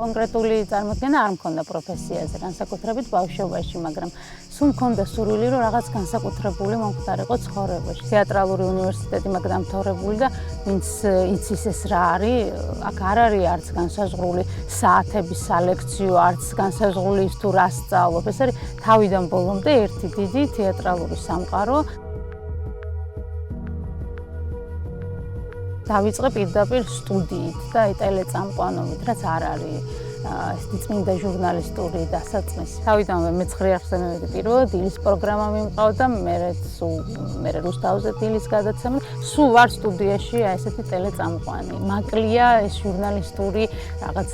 კონკრეტული წარმოდგენა არ მქონდა პროფესიაზე, განსაკუთრებით ბავშვობაში, მაგრამ სულ მქონდა სურვილი, რომ რაღაც განსაკუთრებული მომხდარიყო ცხოვრებაში. თეატრალური უნივერსიტეტი მაქვს დამთავრებული და ვინც იცის ეს რა არის, აქ არ არის არც განსაზღვრული საათების სალექციო, არც განსაზღვრული ის თუ რა სწავლობ. ეს არის თავიდან ბოლომდე ერთი დიდი თეატრალური სამყარო. დავიწყე პირდაპირ სტუდიით და ტელეწამყვანობით, რაც არ არის წმინდა ჟურნალისტური დასაწყისი. თავიდანვე მე-9 ახსენებდი პირველად დილის პროგრამა მიმყავდა, მე რუსთავზე დილის გადაცემა, სულ ვარ სტუდიაში ესეთი ტელეწამყვანი. მაკლია ეს ჟურნალისტური რაღაც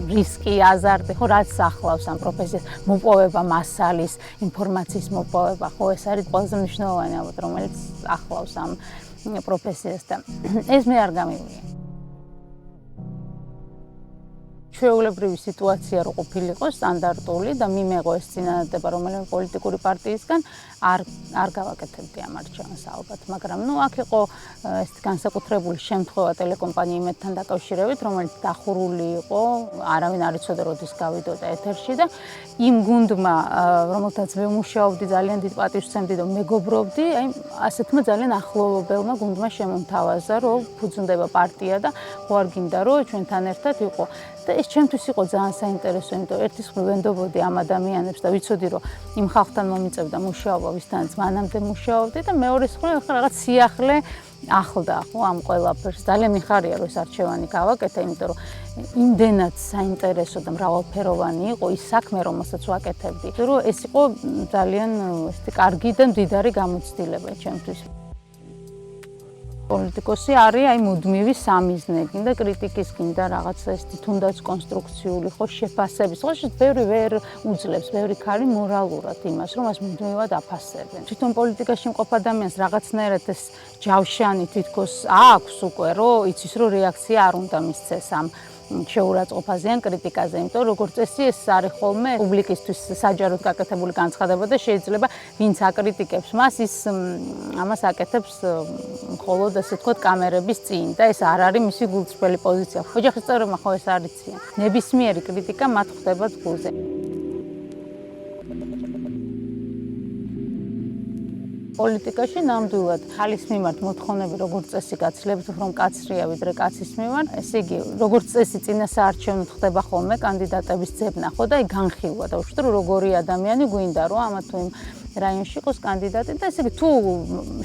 რისკი, აზარტი, ხო რაც ახლავს ამ პროფესიას, მოპოვება მასალის, ინფორმაციის მოპოვება, ხო ეს არის ყველაზე მნიშვნელოვანი ალბათ, რომელიც ახლავს ამ პროფესიას და ეს მე არ გამივია. ჩვეულებრივი სიტუაცია რო ყოფილიყო სტანდარტული და მიმეღო ეს წინადადება რომელიმე პოლიტიკური პარტიისგან არ გავაკეთებდი ამ არჩევანს ალბათ, მაგრამ აქ იყო ეს განსაკუთრებული შემთხვევა ტელეკომპანია იმედთან დაკავშირებით, რომელიც დახურული იყო, არავინ არ იცოდა როდის გავიდოდა ეთერში და იმ გუნდმა, რომელთაც მე ვმუშაობდი, ძალიან დიდ პატივს ვცემდი და მეგობრობდი, აი ასეთმა ძალიან ახლობელმა გუნდმა შემომთავაზა, რომ ფუძნდება პარტია და ხო არ გინდა რომ ჩვენთან ერთად იყო. და ეს ჩემთვის იყო ძალიან საინტერესო, იმიტომ ერთის მხრივ ვენდობოდი ამ ადამიანებს და ვიცოდი, რომ იმ ხალხთან მომიწევდა მუშაობა, ვისთანაც მანამდე მუშაობდი და მეორეს მხრივ ახლა რაღაც სიახლე ახლდა ხო ამ ყველაფერს. ძალიან მიხარია, რომ ეს არჩევანი გავაკეთე, იმიტომ რომ იმდენად საინტერესო და მრავალფეროვანი იყო ის საქმე, რომელსაც ვაკეთებდი, რომ ეს იყო ძალიან ესეთი კარგი და მდიდარი გამოცდილება ჩემთვის. პოლიტიკოსი არის აი მუდმივი სამიზნე, გინდა კრიტიკის, გინდა რაღაცა ესეთი თუნდაც კონსტრუქციული, ხო შეფასების, ხო ბევრი ვერ უძლებს, ბევრი ქალი მორალურად იმას, რომ მას მუდმივად აფასებენ. თვითონ პოლიტიკაში მყოფ ადამიანს რაღაცნაირად ეს ჯავშანი თითქოს აქვს უკვე, რომ იცის, რომ რეაქცია არ უნდა მისცეს ამ შეურაცხყოფაზე ან კრიტიკაზე, იმიტომ როგორც წესი ეს არის ხოლმე პუბლიკისთვის საჯაროდ გაკეთებული განცხადება და შეიძლება ვინც აკრიტიკებს მას ის ამას აკეთებს მხოლოდ ასე ვთქვათ კამერების წინ და ეს არ არის მისი გულწრფელი პოზიცია. ოჯახის წევრებმა ხო ეს არ იციან. ნებისმიერი კრიტიკა მათ ხდება გულზე. პოლიტიკაში ნამდვილად ხალის მიმართ მოთხოვნები როგორც წესი გაცილებით უფრო მკაცრია ვიდრე კაცის მიმართ. ესე იგი, როგორც წესი წინასაარჩევნოდ ხდება ხოლმე კანდიდატების ძებნა, ხო და განხილვა და უშუალოდ როგორი ადამიანი გვინდა რომ ამა თუ იმ რაიონში იყოს კანდიდატი და ესე იგი თუ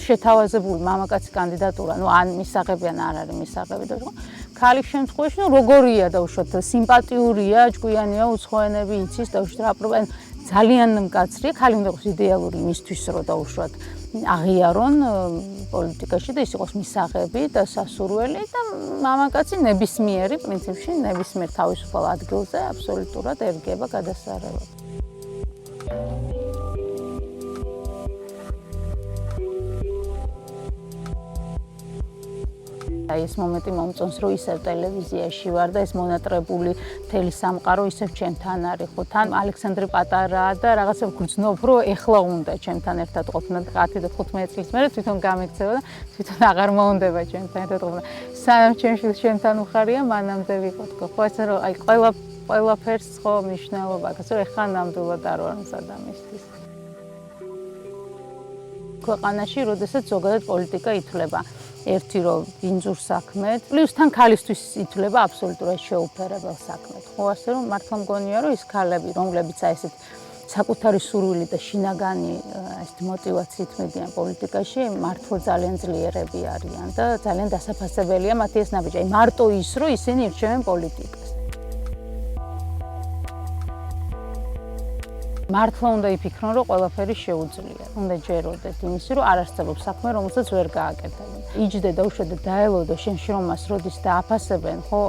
შეთავაზებული მამაკაცი კანდიდატურა, ან მისაღები ან არ არის მისაღები და ქალის შემთხვევაში როგორია და უშუალოდ სიმპათიურია, ჭკვიანია, უცხოენები იცის და უშუალოდ აპრობენ ძალიან მკაცრია, ქალი უნდა იყოს იდეალური მისთვის რომ დაუშვათ აღიარონ პოლიტიკაში და ის იყოს მისაღები და სასურველი და მამაკაცი ნებისმიერი პრინციპში ნებისმიერ თავისუფალ ადგილზე აბსოლუტურად ერგება გადასარევად. აი ეს მომენტი მომწონს, რომ ისევ ტელევიზიაში ვარ და ეს მონატრებული მთელი სამყარო ისევ ჩემთან არის, ხო თან ალექსანდრე პატარაა და რაღაცა გრძნობ, რომ ეხლა უნდა ჩემთან ერთად ყოფნა 10-15 წლის მერე თვითონ გამექცევა და თვითონ აღარ მოუნდება ჩემთან ერთად ყოფნა. სანამ ჩემში ჩემთან უხარია, მანამდე ვიყოთ, ხო ესე რომ აი ყველაფერს ხო მნიშვნელობა აქვს, რომ ეხლა ნამდვილად არ ვარ სადამისთვის. ქვეყანაში, როდესაც ზოგადად პოლიტიკა ითვლება ერთი რომ ბინძურ საქმედ, პლუს თან ქალისთვის ითვლება აბსოლუტურად შეუფერებელ საქმედ. ხო ასე რომ მართლა მგონია რომ ის ქალები, რომლებიც აი ესეთ საკუთარი სურვილი და შინაგანი ესეთ мотивაციით მიდიან პოლიტიკაში, მართლა ძალიან ძლიერები არიან და ძალიან დასაფასებელია მათი ეს ნაბიჯი. აი მარტო ის რომ ისინი ირჩევენ პოლიტიკას. მართლა უნდა იფიქრონ, რომ ყველაფერი შეუძლია. უნდა ჯეროდეთ იმისი, რომ არ არსებობს საქმე, რომელსაც ვერ გააკეთებენ. იჯდე და უშუალოდ დაელოდო შენ შრომას, როდის დააფასებენ, ხო,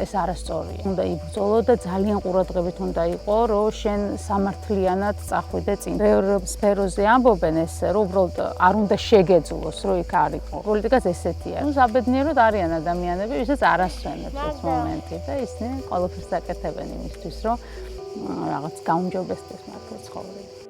ეს არასწორია. უნდა იბრძოლო და ძალიან ყურადღებით უნდა იყო, რომ შენ სამართლიანად წახვიდე წინ. ბევრ სფეროზე ამბობენ ესე, რომ უბრალოდ არ უნდა შეგეძლოს, რომ იქ არ იყო. პოლიტიკაც ესეთია. ნუ საბედნიეროდ არიან ადამიანები, ვისაც არ ასვენებს ეს მომენტი და ისინი ყველაფერს აკეთებენ იმისთვის, რომ რაღაც გაუმჯობესდეს მათი ცხოვრება.